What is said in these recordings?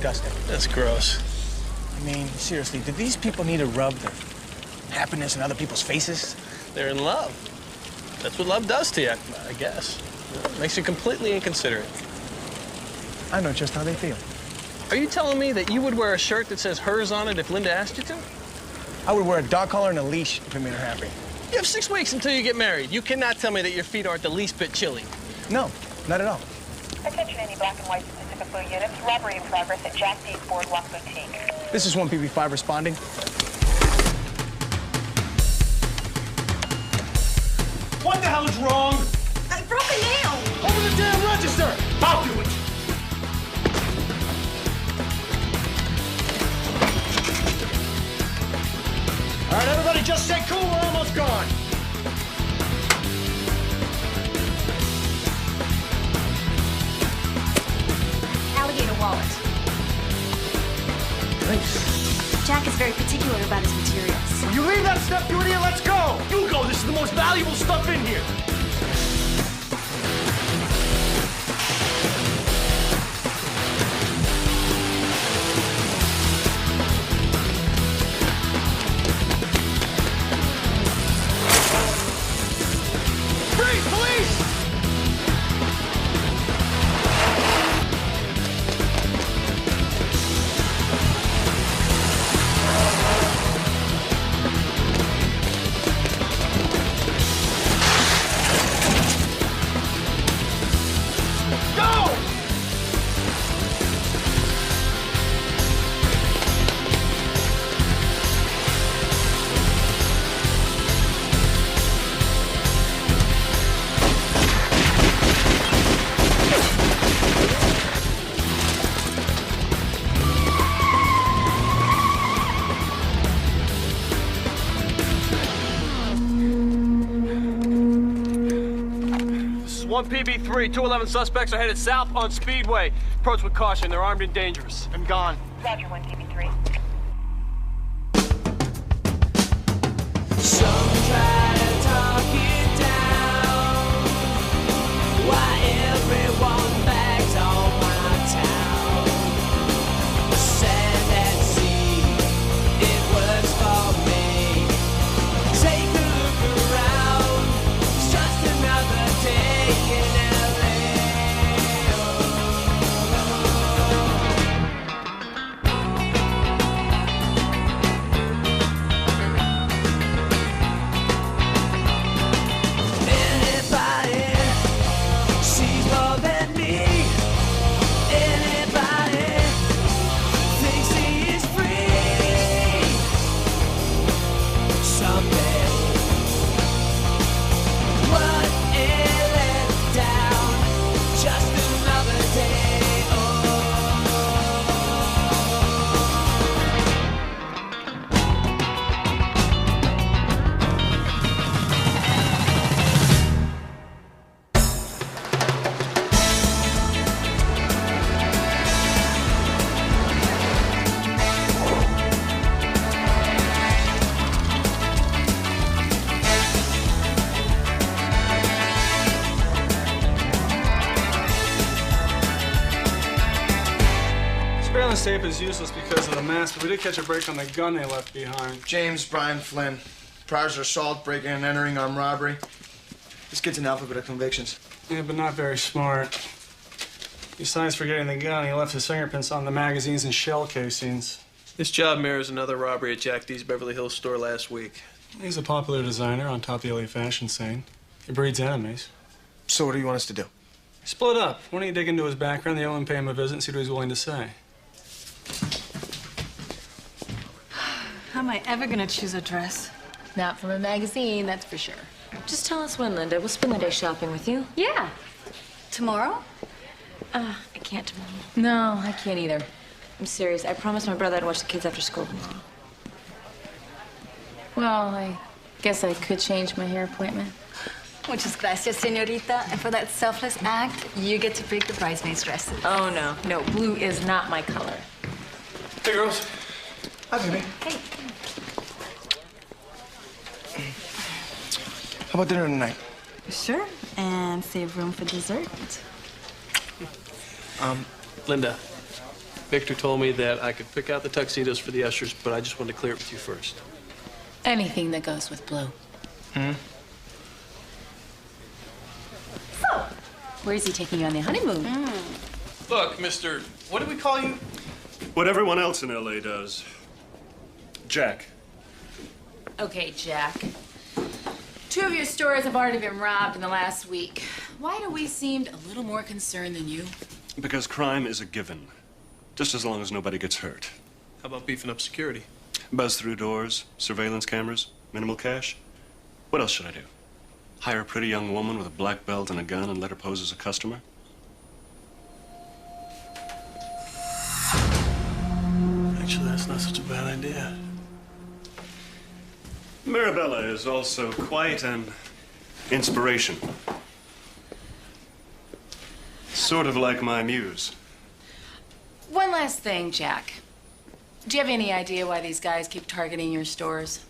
disgusting. That's gross. I mean, seriously, do these people need to rub their happiness in other people's faces? They're in love. That's what love does to you, I guess. It makes you completely inconsiderate. I know just how they feel. Are you telling me that you would wear a shirt that says hers on it if Linda asked you to? I would wear a dog collar and a leash if it made her happy. You have 6 weeks until you get married. You cannot tell me that your feet aren't the least bit chilly. No, not at all. Attention any black and white Pacific Blue units. Robbery in progress at Jack D's Boardwalk Boutique. This is 1PB5 responding. What the hell is wrong? I broke a nail. Open the damn register! I'll do it! All right, everybody, just stay cool. We're almost gone. Alligator wallet. Thanks. Jack is very particular about his materials. Will you leave that stuff, you idiot? Let's go! You go. This is the most valuable stuff in here. Freeze, police! One PB3, 211 suspects are headed south on Speedway. Approach with caution. They're armed and dangerous. And gone. Roger, 1PB3. Some try to talk it down. Why everyone bags on my town? Sand and sea, it works for me. Take a look around. It's just another day in LA. Anybody sees more than me. Anybody thinks he is free. Someday, what a letdown. Just another day. Oh. Surveillance tape is useless because of the mask, but we did catch a break on the gun they left behind. James Brian Flynn. Priors are assault, breaking and entering, armed robbery. This kid's an alphabet of convictions. Yeah, but not very smart. Besides forgetting the gun, he left his fingerprints on the magazines and shell casings. This job mirrors another robbery at Jack D's Beverly Hills store last week. He's a popular designer on top of the LA fashion scene. He breeds enemies. So what do you want us to do? Split up. Why don't you dig into his background, the and pay him a visit and see what he's willing to say? How am I ever gonna choose a dress? Not from a magazine, that's for sure. Just tell us when, Linda. We'll spend the day shopping with you. Yeah. Tomorrow? I can't tomorrow. No, I can't either. I'm serious. I promised my brother I'd watch the kids after school tomorrow. Well, I guess I could change my hair appointment. Muchas gracias, señorita. And for that selfless act, you get to pick the bridesmaids' dresses. Oh, no. No, blue is not my color. Hey, girls. Hi, baby. Hey. How about dinner tonight? Sure. And save room for dessert. Linda, Victor told me that I could pick out the tuxedos for the ushers, but I just wanted to clear it with you first. Anything that goes with blue. So, where is he taking you on the honeymoon? Look, Mr. What do we call you? What everyone else in L.A. does. Jack. Okay, Jack. 2 of your stores have already been robbed in the last week. Why do we seem a little more concerned than you? Because crime is a given. Just as long as nobody gets hurt. How about beefing up security? Buzz through doors, surveillance cameras, minimal cash. What else should I do? Hire a pretty young woman with a black belt and a gun and let her pose as a customer? Actually, that's not such a bad idea. Mirabella is also quite an inspiration. Sort of like my muse. One last thing, Jack. Do you have any idea why these guys keep targeting your stores?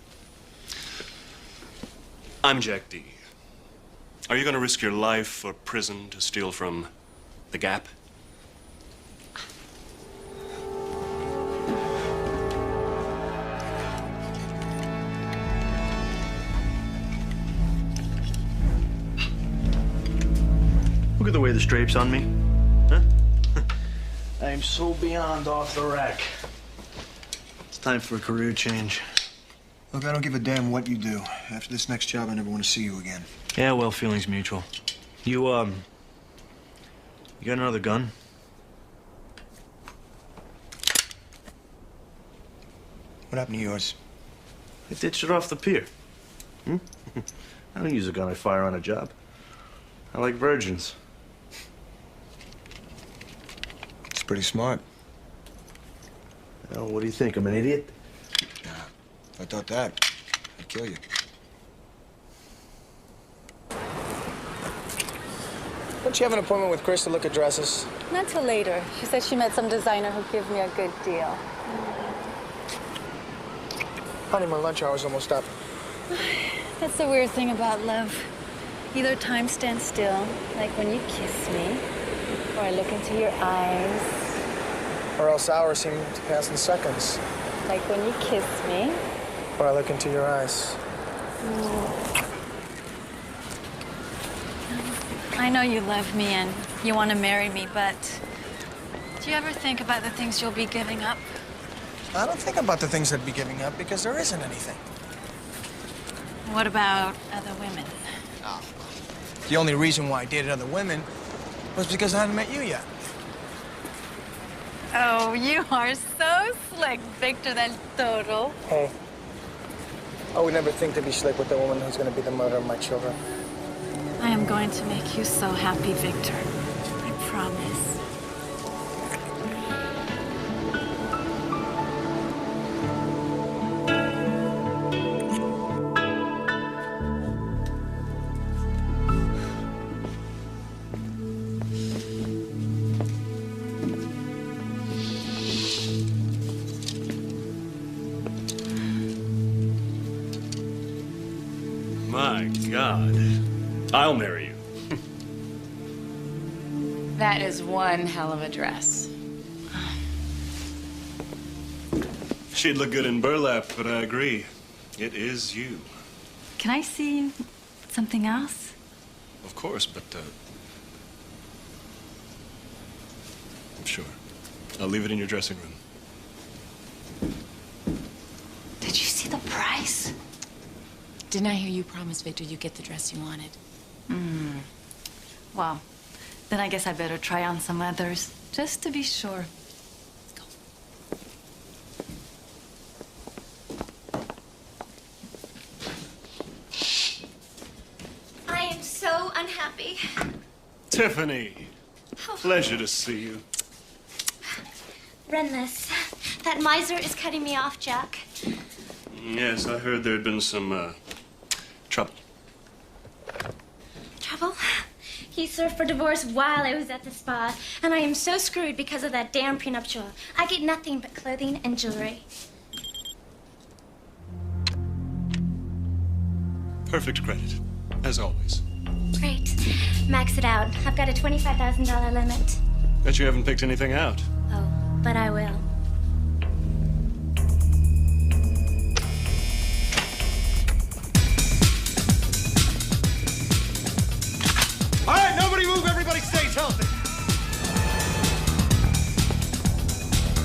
I'm Jack D. Are you going to risk your life or prison to steal from the Gap? Look at the way this drapes on me. Huh? I am so beyond off the rack. It's time for a career change. Look, I don't give a damn what you do. After this next job, I never want to see you again. Yeah, well, feelings mutual. You got another gun? What happened to yours? I ditched it off the pier. I don't use a gun I fire on a job. I like virgins. It's pretty smart. Well, what do you think? I'm an idiot? Nah, if I thought that, I'd kill you. Don't you have an appointment with Chris to look at dresses? Not till later. She said she met some designer who'll give me a good deal. Honey, my lunch hour's almost up. That's the weird thing about love. Either time stands still, like when you kiss me, or I look into your eyes. Or else hours seem to pass in seconds. Like when you kiss me. Or I look into your eyes. I know you love me and you want to marry me, but do you ever think about the things you'll be giving up? I don't think about the things I'd be giving up because there isn't anything. What about other women? Oh. The only reason why I dated other women was because I hadn't met you yet. Oh, you are so slick, Victor del Toro. Hey, I would never think to be slick with the woman who's going to be the mother of my children. I am going to make you so happy, Victor. I promise. My God. I'll marry you. That is one hell of a dress. She'd look good in burlap, but I agree. It is you. Can I see something else? Of course, but, sure. I'll leave it in your dressing room. Did you see the price? Didn't I hear you promise Victor you'd get the dress you wanted? Well, then I guess I better try on some others, just to be sure. Let's go. I am so unhappy. Tiffany, pleasure to see you. Renless. That miser is cutting me off, Jack. Yes, I heard there had been some, trouble. Trouble? He served for divorce while I was at the spa, and I am so screwed because of that damn prenuptial. I get nothing but clothing and jewelry. Perfect credit, as always. Great. Max it out. I've got a $25,000 limit. Bet you haven't picked anything out. Oh. but I will. All right, nobody move. Everybody stays healthy.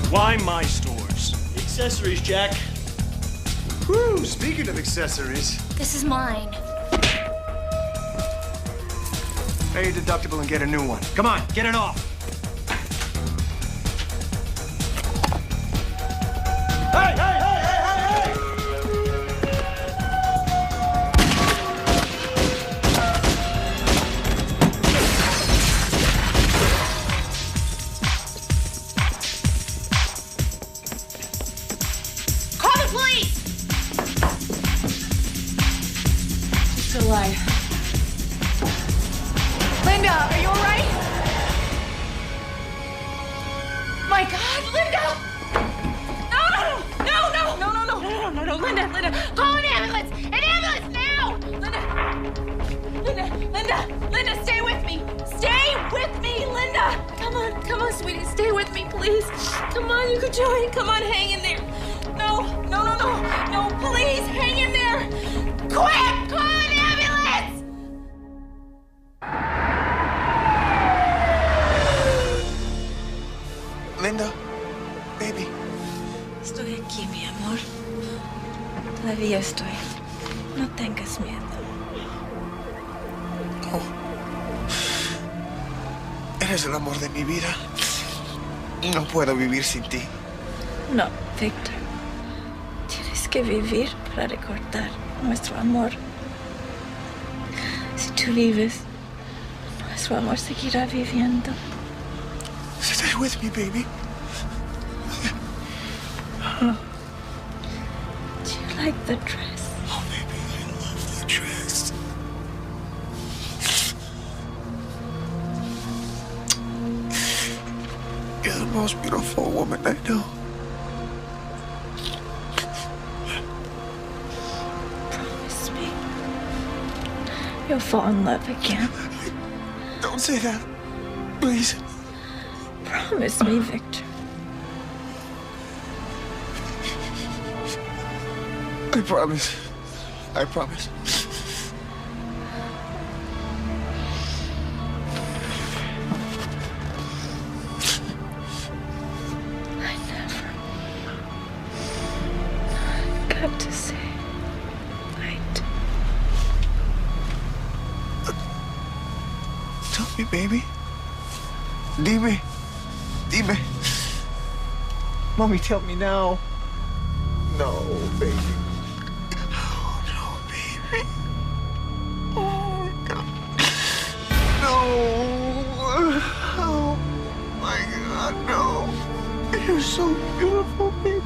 Why my stores? Accessories, Jack. Whew, speaking of accessories. This is mine. Pay your deductible and get a new one. Come on, get it off. Hey, hey, hey, hey, hey, hey! Call the police! She's still alive. Linda, are you all right? My God, Linda! No, Linda, call an ambulance! An ambulance now! Linda, stay with me! Stay with me, Linda! Come on, sweetie, stay with me, please. Come on, you can do it. Come on, hang in there. No, please, hang in there. Quick, call an ambulance! Linda, baby. Estoy aquí, mi amor. Todavía estoy. No tengas miedo. Oh. Eres el amor de mi vida. No puedo vivir sin ti. No, Víctor. Tienes que vivir para recordar nuestro amor. Si tú vives, nuestro amor seguirá viviendo. Stay with me, baby. Do you like the dress? Oh, baby, I love the dress. You're the most beautiful woman I know. Promise me you'll fall in love again. Don't say that. Please. Promise me, Victor. I promise. I promise. I never got to say I do. Tell me, baby. Dime. Mommy, tell me now. No, baby. Oh, no, baby. Oh, God. No. Oh, my God, no. You're so beautiful, baby.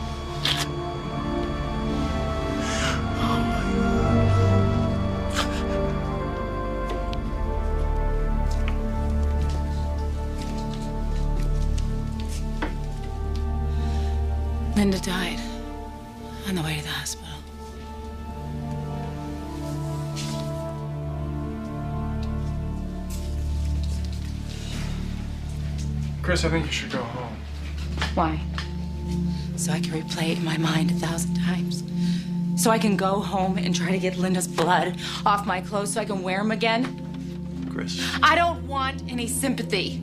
Oh, my Linda died on the way to the hospital. Chris, I think you should go home. Why? So I can replay it in my mind 1,000 times. So I can go home and try to get Linda's blood off my clothes so I can wear them again? Chris. I don't want any sympathy.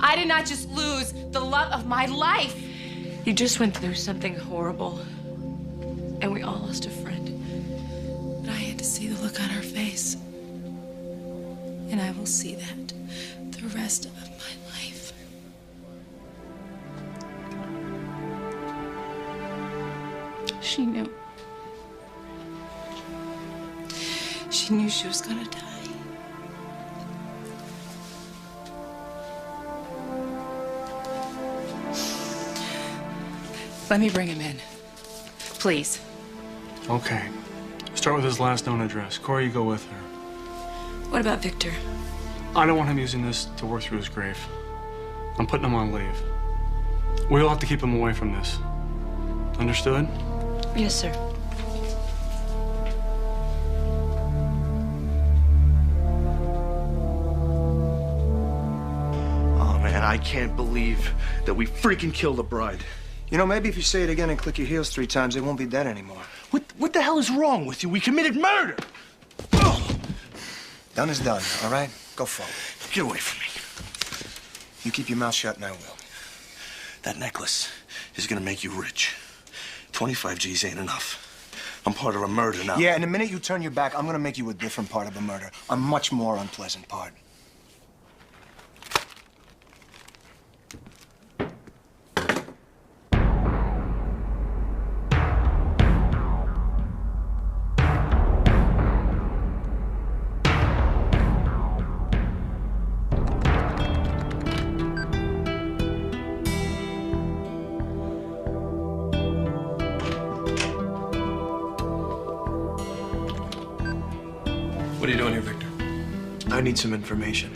I did not just lose the love of my life. You just went through something horrible. And we all lost a friend. But I had to see the look on her face. And I will see that the rest of my life. She knew. She knew she was gonna die. Let me bring him in. Please. Okay. Start with his last known address. Corey, you go with her. What about Victor? I don't want him using this to work through his grave. I'm putting him on leave. We'll have to keep him away from this. Understood? Yes, sir. Oh, man, I can't believe that we freaking killed a bride. You know, maybe if you say it again and click your heels 3 times, they won't be dead anymore. What the hell is wrong with you? We committed murder! Done is done, all right? Go forward. Get away from me. You keep your mouth shut and I will. That necklace is gonna make you rich. 25 G's ain't enough. I'm part of a murder now. Yeah, and the minute you turn your back, I'm gonna make you a different part of a murder. A much more unpleasant part. What are you doing here, Victor? I need some information.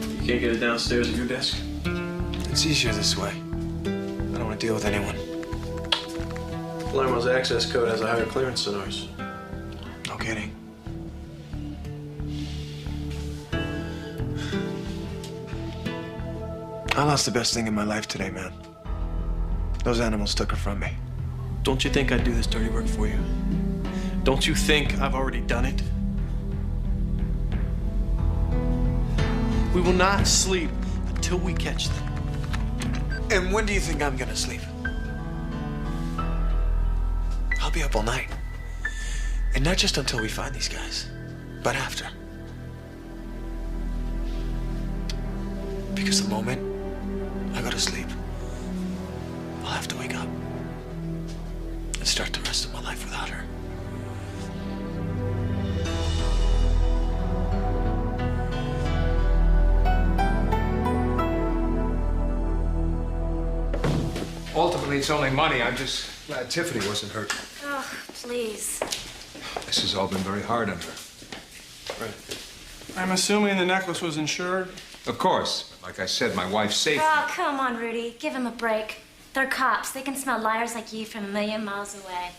You can't get it downstairs at your desk? It's easier this way. I don't want to deal with anyone. Palermo's access code has a higher clearance than ours. No kidding. I lost the best thing in my life today, man. Those animals took her from me. Don't you think I'd do this dirty work for you? Don't you think I've already done it? We will not sleep until we catch them. And when do you think I'm gonna sleep? I'll be up all night. And not just until we find these guys, but after. Because the moment I go to sleep, I'll have to wake up and start the rest of my life without her. Ultimately, it's only money. I'm just glad Tiffany wasn't hurt. Oh, please. This has all been very hard on her. Right. I'm assuming the necklace was insured? Of course. Like I said, my wife's safe. Oh, come on, Rudy. Give him a break. They're cops. They can smell liars like you from a million miles away.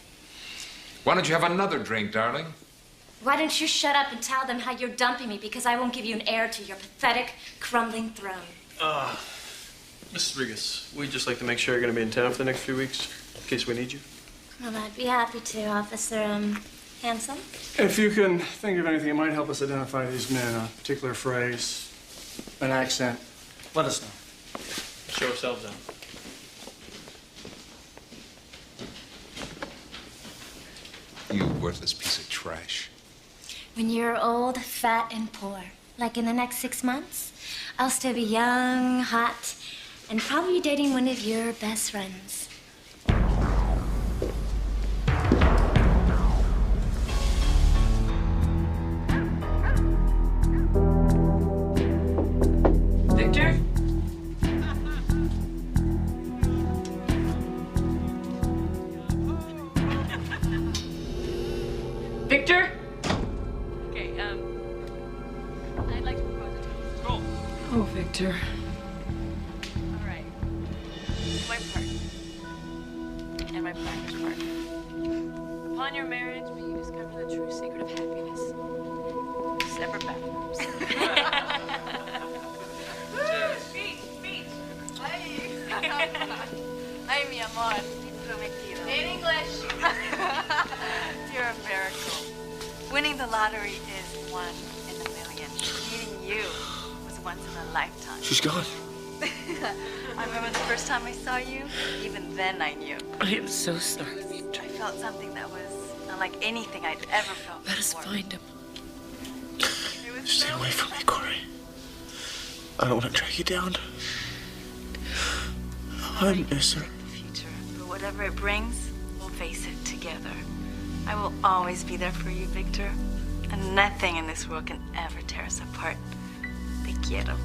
Why don't you have another drink, darling? Why don't you shut up and tell them how you're dumping me because I won't give you an heir to your pathetic, crumbling throne. Mrs. Regas, we'd just like to make sure you're going to be in town for the next few weeks, in case we need you. Well, I'd be happy to, Officer, Handsome. If you can think of anything that might help us identify these men, a particular phrase, an accent, let us know. Show ourselves out. You worthless piece of trash. When you're old, fat, and poor, like in the next 6 months, I'll still be young, hot, and probably dating one of your best friends. Victor? Victor? Okay, I'd like to propose a toast. Roll. Oh, Victor. All right. My part. And my partner's part. Upon your marriage, may you discover the true secret of happiness. Separate bathrooms. Speech. Ay, mi amor. Prometido. In English. You're a miracle. Winning the lottery is 1 in a million. Meeting you was once in a lifetime. She's gone. I remember the first time I saw you. Even then I knew. I am so sorry. I felt something that was unlike anything I'd ever felt Let us before. find him. Stay away from me, Corey. I don't want to drag you down. I miss her. Future, but whatever it brings, we'll face it together. I will always be there for you, Victor. And nothing in this world can ever tear us apart. Te quiero.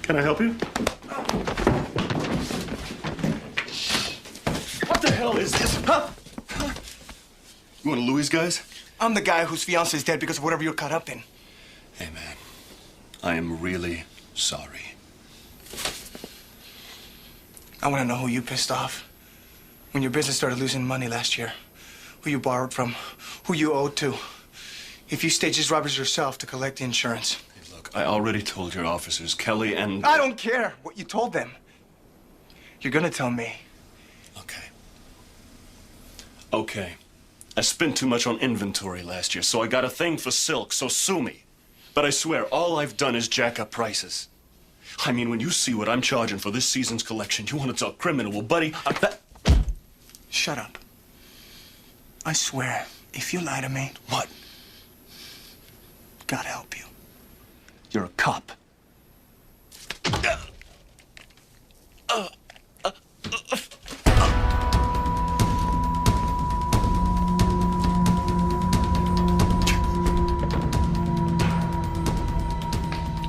Can I help you? What the hell is this? Huh? You one of Louis' guys? I'm the guy whose fiance is dead because of whatever you're caught up in. Hey, man. I am really sorry. I want to know who you pissed off when your business started losing money last year. Who you borrowed from, who you owed to. If you staged these robberies yourself to collect the insurance. Hey, look, I already told your officers, Kelly and... I don't care what you told them. You're gonna tell me. Okay. I spent too much on inventory last year, so I got a thing for silk, so sue me. But I swear, all I've done is jack up prices. I mean, when you see what I'm charging for this season's collection, you want to talk criminal. Well, buddy, Shut up. I swear, if you lie to me... What? God help you. You're a cop.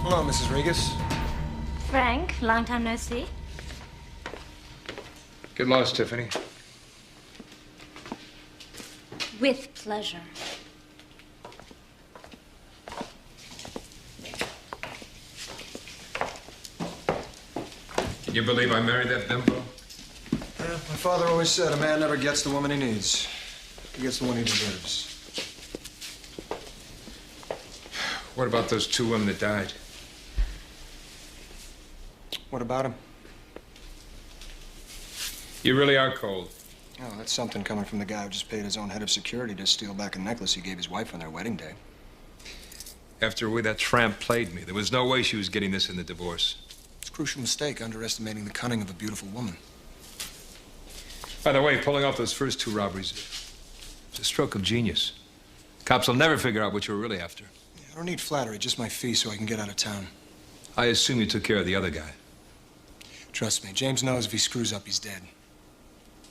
Hello, Mrs. Regas. Frank, long time no see. Get lost, Tiffany. With pleasure. Can you believe I married that bimbo? Yeah, my father always said a man never gets the woman he needs. He gets the one he deserves. What about those two women that died? What about him? You really are cold. Oh, that's something coming from the guy who just paid his own head of security to steal back a necklace he gave his wife on their wedding day. After the way that tramp played me, there was no way she was getting this in the divorce. It's a crucial mistake, underestimating the cunning of a beautiful woman. By the way, pulling off those first two robberies, it's a stroke of genius. Cops will never figure out what you were really after. Yeah, I don't need flattery, just my fee so I can get out of town. I assume you took care of the other guy. Trust me, James knows if he screws up, he's dead.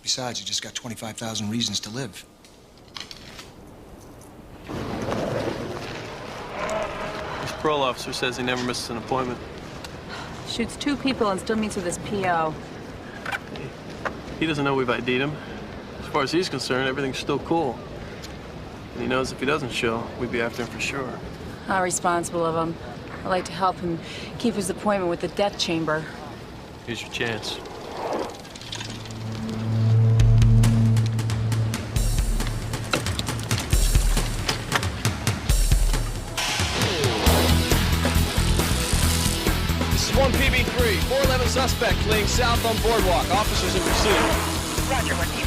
Besides, he just got 25,000 reasons to live. This parole officer says he never misses an appointment. Shoots 2 people and still meets with his PO. He doesn't know we've ID'd him. As far as he's concerned, everything's still cool. And he knows if he doesn't show, we'd be after him for sure. How responsible of him. I'd like to help him keep his appointment with the death chamber. Here's your chance. This is 1 PB3, 411 suspect fleeing south on Boardwalk. Officers in pursuit. Roger, 1 PB3.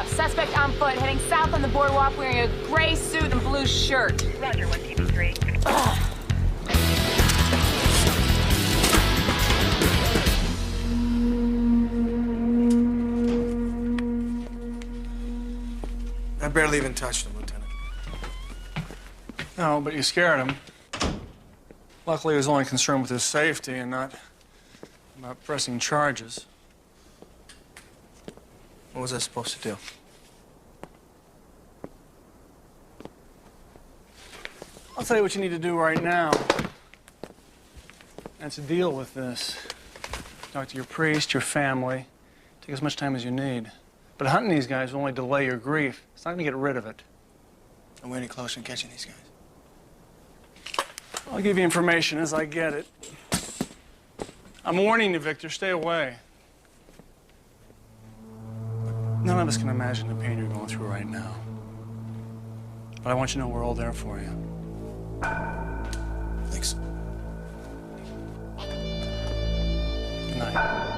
Suspect on foot, heading south on the boardwalk, wearing a gray suit and blue shirt. Roger, 1 PB3. I barely even touched him, Lieutenant. No, but you scared him. Luckily, he was only concerned with his safety and not about pressing charges. What was I supposed to do? I'll tell you what you need to do right now. And to deal with this. Talk to your priest, your family. Take as much time as you need. But hunting these guys will only delay your grief. It's not going to get rid of it. Are we any closer to catching these guys? I'll give you information as I get it. I'm warning you, Victor. Stay away. None of us can imagine the pain you're going through right now. But I want you to know we're all there for you. Thanks. Good night.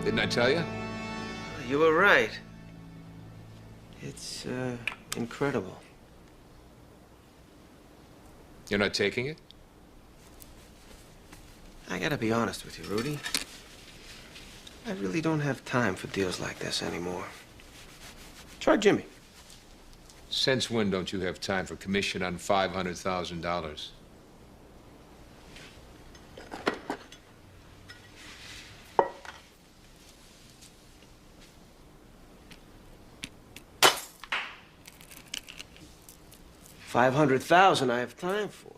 Didn't I tell you? You were right. It's, incredible. You're not taking it? I gotta be honest with you, Rudy. I really don't have time for deals like this anymore. Try Jimmy. Since when don't you have time for commission on $500,000? $500,000 I have time for.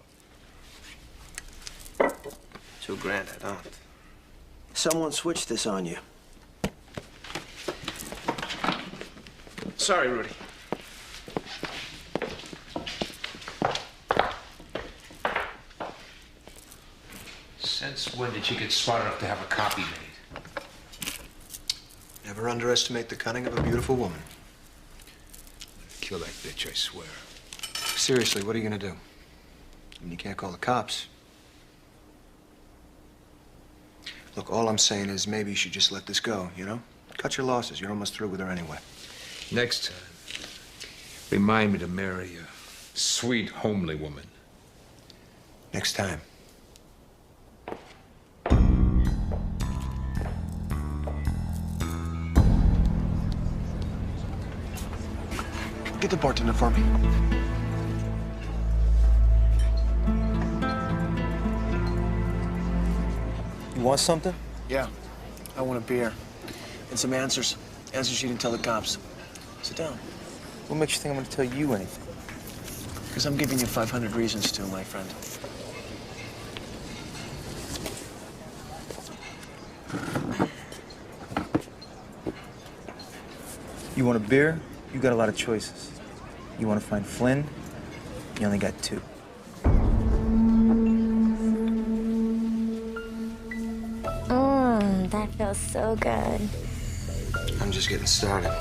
$2 grand I don't. Someone switched this on you. Sorry, Rudy. Since when did you get smart enough to have a copy made? Never underestimate the cunning of a beautiful woman. Kill that bitch, I swear. Seriously, what are you gonna do? I mean, you can't call the cops. Look, all I'm saying is maybe you should just let this go, you know? Cut your losses. You're almost through with her anyway. Next time, remind me to marry a sweet, homely woman. Next time. Get the bartender for me. You want something? Yeah, I want a beer. And some answers. Answers you didn't tell the cops. Sit down. What makes you think I'm gonna tell you anything? Because I'm giving you 500 reasons to, my friend. You want a beer? You got a lot of choices. You want to find Flynn? You only got 2. That feels so good. I'm just getting started.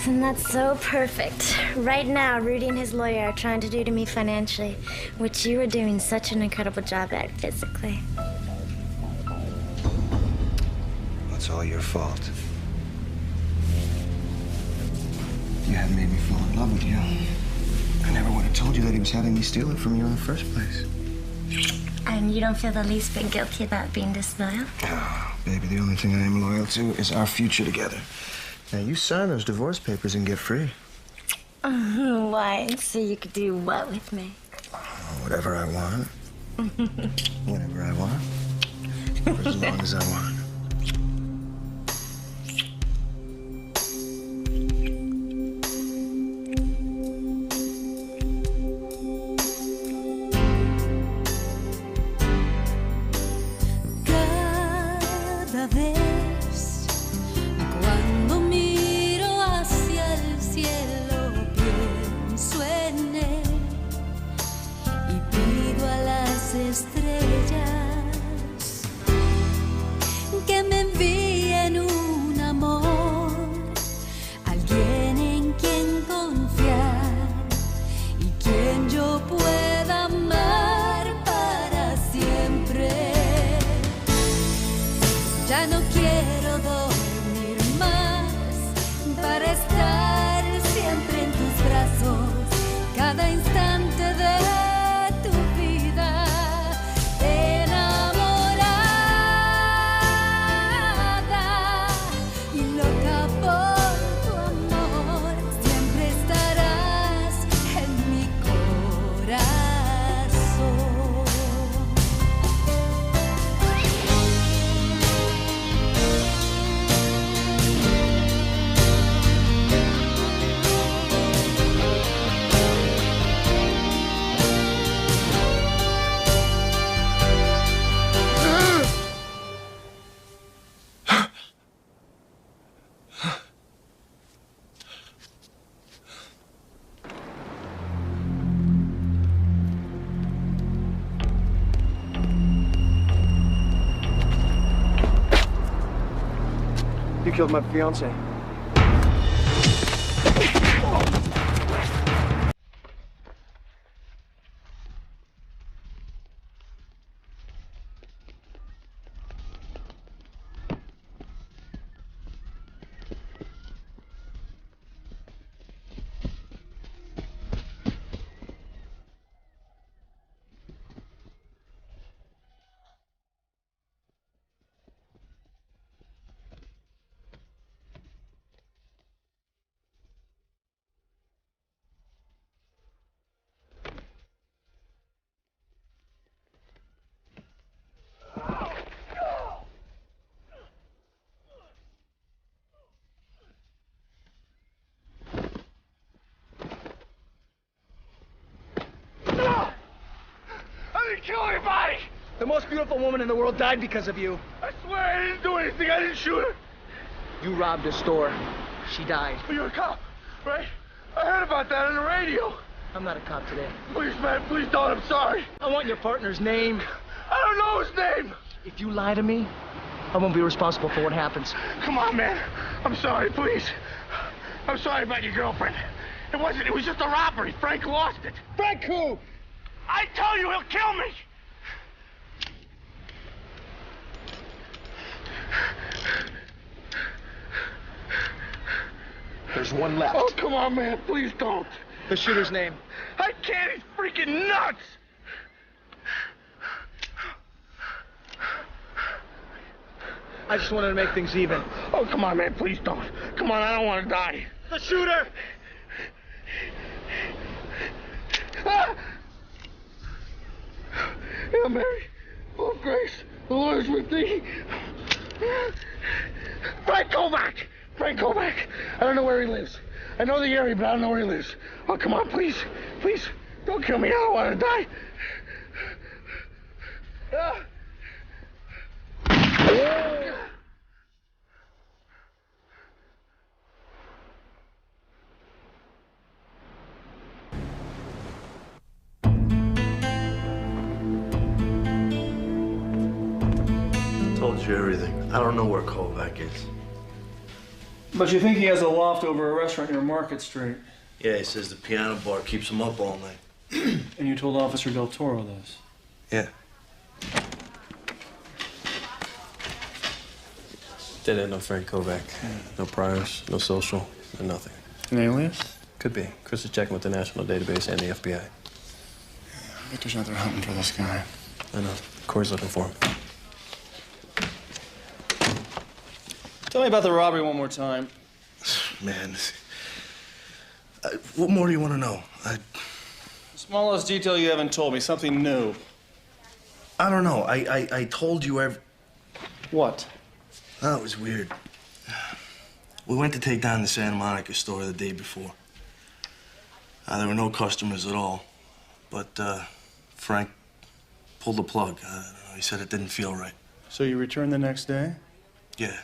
And that's so perfect. Right now, Rudy and his lawyer are trying to do to me financially, which you are doing such an incredible job at physically. It's all your fault. You hadn't made me fall in love with you. I never would have told you that he was having me steal it from you in the first place. And you don't feel the least bit guilty about being disloyal? Oh, baby, the only thing I am loyal to is our future together. Now, you sign those divorce papers and get free. Why? So you could do what with me? Whatever I want. Whenever I want. For as long as I want. Cada vez cuando miro hacia el cielo pienso en él y pido a las estrellas killed my fiancee. Kill everybody! The most beautiful woman in the world died because of you. I swear I didn't do anything. I didn't shoot her. You robbed a store. She died. But you're a cop, right? I heard about that on the radio. I'm not a cop today. Please, man, please don't. I'm sorry. I want your partner's name. I don't know his name. If you lie to me, I won't be responsible for what happens. Come on, man. I'm sorry, please. I'm sorry about your girlfriend. It was just a robbery. Frank lost it. Frank who? I tell you, he'll kill me! There's one left. Oh, come on, man. Please don't. The shooter's name. I can't. He's freaking nuts! I just wanted to make things even. Oh, come on, man. Please don't. Come on, I don't want to die. The shooter! Ah! Hail Mary, full of grace, the Lord is with thee. Frank, go back! Frank, go back! I don't know where he lives. I know the area, but I don't know where he lives. Oh, come on, please. Please, don't kill me. I don't want to die. Told you everything. I don't know where Kovac is. But you think he has a loft over a restaurant near Market Street? Yeah, he says the piano bar keeps him up all night. And you told Officer Del Toro this? Yeah. They didn't know Frank Kovac. No priors, no social, no nothing. An alias? Could be. Chris is checking with the national database and the FBI. Victor's out there hunting for this guy. I know. Corey's looking for him. Tell me about the robbery one more time. Man, what more do you want to know? The smallest detail you haven't told me, something new. I don't know. I told you What? Oh, it was weird. We went to take down the Santa Monica store the day before. There were no customers at all. But Frank pulled the plug. I don't know, he said it didn't feel right. So you returned the next day? Yeah.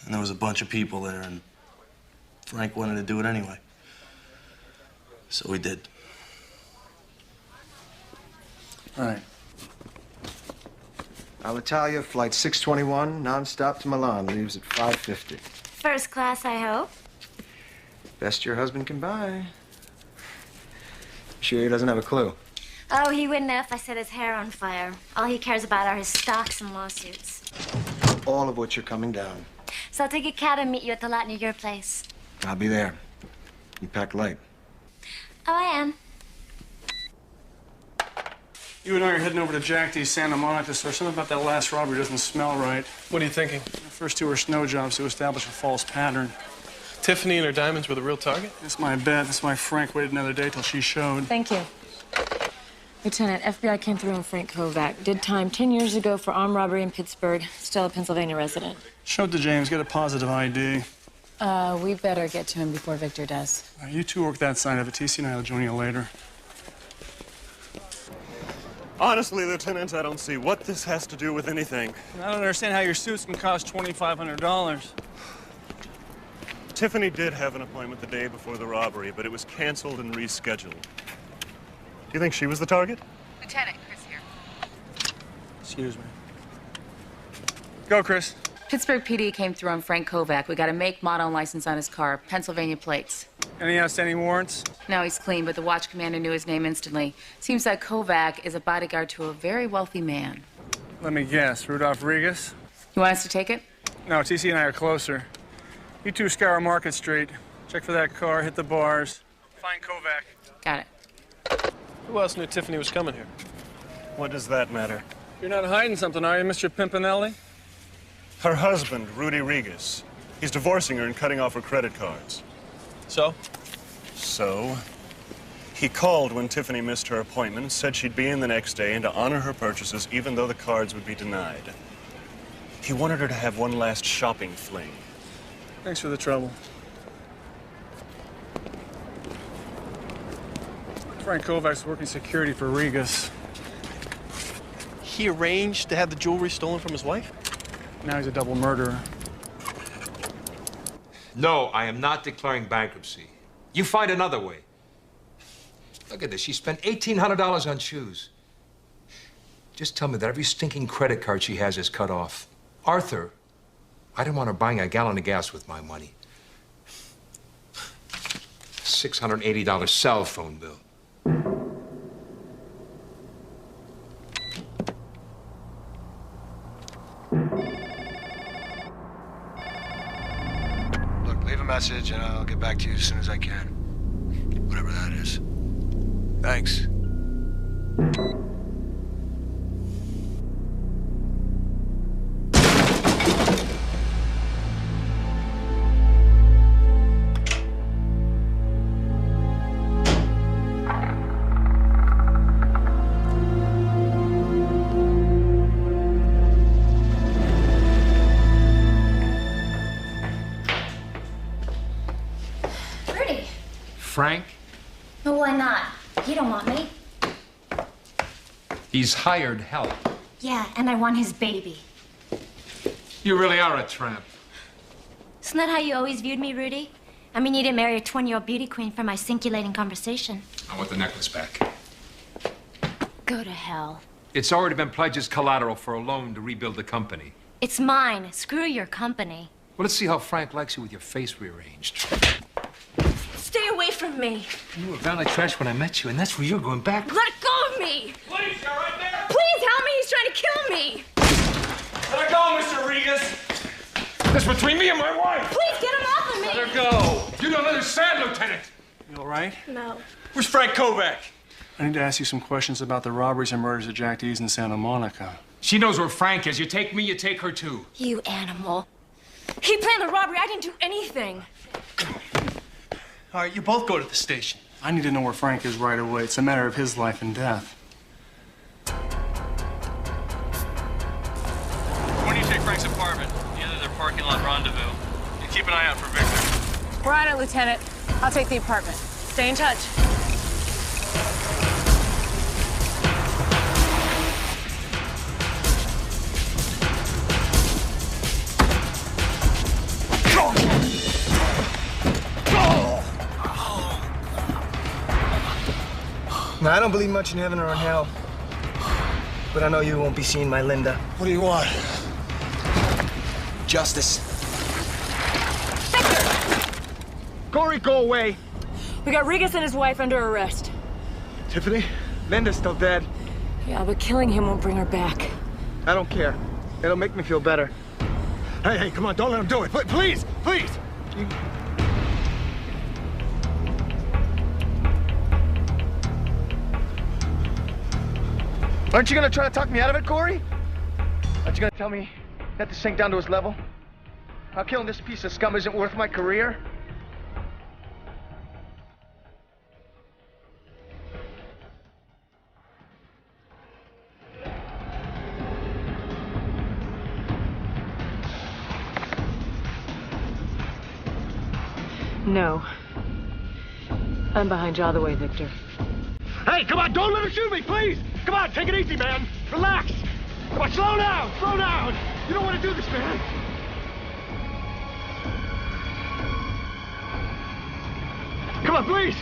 And there was a bunch of people there, and Frank wanted to do it anyway. So we did. All right. Alitalia, flight 621, nonstop to Milan. Leaves at 5:50. First class, I hope. Best your husband can buy. Sure he doesn't have a clue. Oh, he wouldn't have if I set his hair on fire. All he cares about are his stocks and lawsuits. All of which are coming down. So I'll take a cab and meet you at the lot near your place. I'll be there. You pack light. Oh, I am. You and I are heading over to Jack D's Santa Monica store. Something about that last robbery doesn't smell right. What are you thinking? The first two were snow jobs to establish a false pattern. Tiffany and her diamonds were the real target? That's my bet. That's why Frank waited another day till she showed. Thank you. Lieutenant, FBI came through on Frank Kovac. Did time 10 years ago for armed robbery in Pittsburgh. Still a Pennsylvania resident. Show it to James. Get a positive ID. We better get to him before Victor does. You two work that side of it. TC and I will join you later. Honestly, Lieutenant, I don't see what this has to do with anything. I don't understand how your suits can cost $2,500. Tiffany did have an appointment the day before the robbery, but it was canceled and rescheduled. Do you think she was the target? Lieutenant, Chris here. Excuse me. Go, Chris. Pittsburgh PD came through on Frank Kovac. We got a make, model, and license on his car. Pennsylvania plates. Any outstanding warrants? No, he's clean, but the watch commander knew his name instantly. Seems like Kovac is a bodyguard to a very wealthy man. Let me guess, Rudolph Regas? You want us to take it? No, TC and I are closer. You two scour Market Street. Check for that car, hit the bars. Find Kovac. Got it. Who else knew Tiffany was coming here? What does that matter? You're not hiding something, are you, Mr. Pimpinelli? Her husband, Rudy Regas. He's divorcing her and cutting off her credit cards. So? So, he called when Tiffany missed her appointment and said she'd be in the next day and to honor her purchases even though the cards would be denied. He wanted her to have one last shopping fling. Thanks for the trouble. Frank Kovac's working security for Regas. He arranged to have the jewelry stolen from his wife? Now he's a double murderer. No, I am not declaring bankruptcy. You find another way. Look at this. She spent $1,800 on shoes. Just tell me that every stinking credit card she has is cut off. Arthur, I didn't want her buying a gallon of gas with my money. $680 cell phone bill. Look, leave a message and I'll get back to you as soon as I can. Whatever that is. Thanks. Frank? But why not? You don't want me. He's hired help. Yeah, and I want his baby. You really are a tramp. Isn't that how you always viewed me, Rudy? I mean, you didn't marry a 20-year-old beauty queen for my scintillating conversation. I want the necklace back. Go to hell. It's already been pledged as collateral for a loan to rebuild the company. It's mine. Screw your company. Well, let's see how Frank likes you with your face rearranged. Stay away from me. You were valet trash when I met you, and that's where you're going back. Let go of me. Please, you're right there. Please help me. He's trying to kill me. Let her go, Mr. Regas. That's between me and my wife. Please get him off of me. Let her go. You don't understand, Lieutenant. You all right? No. Where's Frank Kovac? I need to ask you some questions about the robberies and murders at Jack D's in Santa Monica. She knows where Frank is. You take me, you take her too. You animal. He planned the robbery. I didn't do anything. All right, you both go to the station. I need to know where Frank is right away. It's a matter of his life and death. When do you take Frank's apartment? The end of their parking lot rendezvous. You keep an eye out for Victor. We're on it, Lieutenant. I'll take the apartment. Stay in touch. Now, I don't believe much in heaven or in hell, but I know you won't be seeing my Linda. What do you want? Justice. Victor! Corey, go away. We got Regas and his wife under arrest. Tiffany, Linda's still dead. Yeah, but killing him won't bring her back. I don't care. It'll make me feel better. Hey, come on, don't let him do it. Please, please. Aren't you gonna try to talk me out of it, Corey? Aren't you gonna tell me not to sink down to his level? How killing this piece of scum isn't worth my career? No. I'm behind you all the way, Victor. Hey, come on, don't let her shoot me, please! Come on, take it easy, man. Relax. Come on, slow down, slow down. You don't want to do this, man. Come on, please.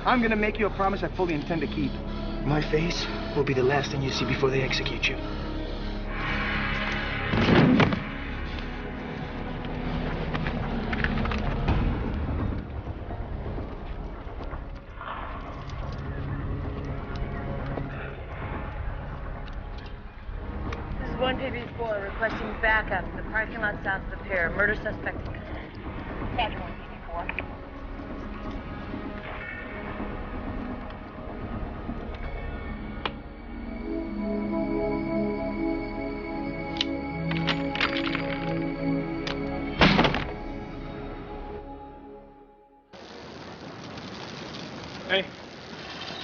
I'm gonna make you a promise I fully intend to keep. My face will be the last thing you see before they execute you. This is 1PB4 requesting backup in the parking lot south of the pier. Murder suspect. Catch 1PB4. Hey,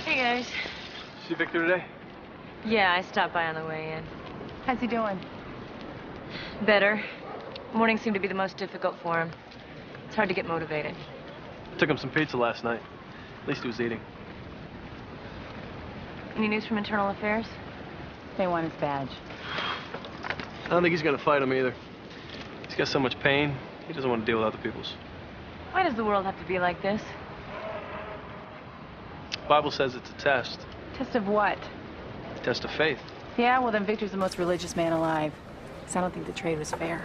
Hey, guys. see Victor today? Yeah, I stopped by on the way in. How's he doing? Better. Mornings seem to be the most difficult for him. It's hard to get motivated. Took him some pizza last night. At least he was eating. Any news from Internal Affairs? They want his badge. I don't think he's gonna fight him either. He's got so much pain, he doesn't want to deal with other people's. Why does the world have to be like this? The Bible says it's a test. Test of what? A test of faith. Yeah, well then Victor's the most religious man alive. So I don't think the trade was fair.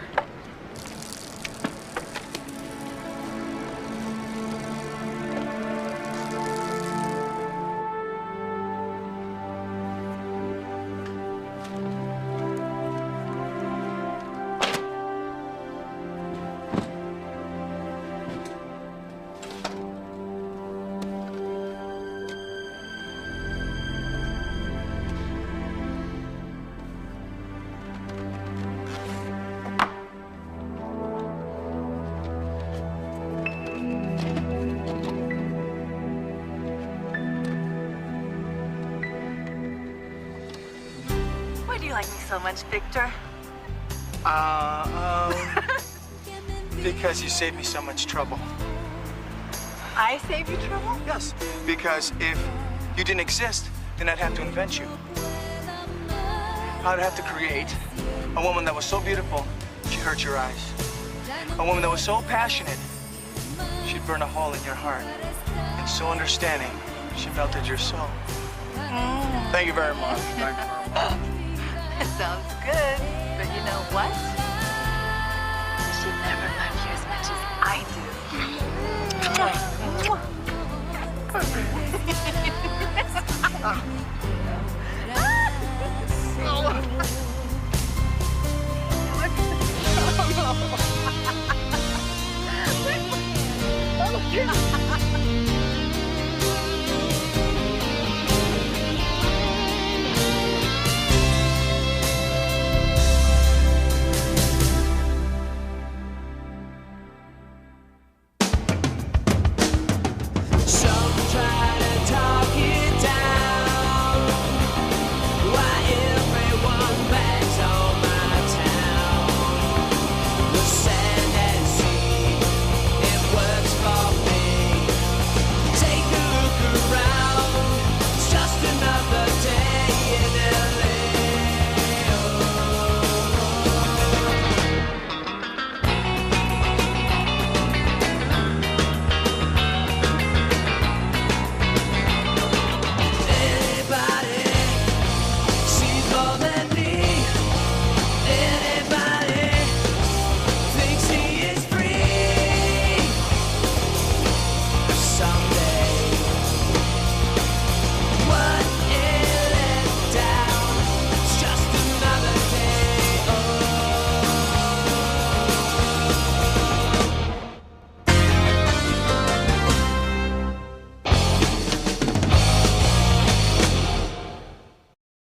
Why do you like me so much, Victor? Because you saved me so much trouble. I save you trouble? Yes, because if you didn't exist, then I'd have to invent you. I'd have to create a woman that was so beautiful, she'd hurt your eyes. A woman that was so passionate, she'd burn a hole in your heart. And so understanding, she melted your soul. Thank you very much. Thank you very much. It sounds good. But you know what? She'd never love you as much as I do.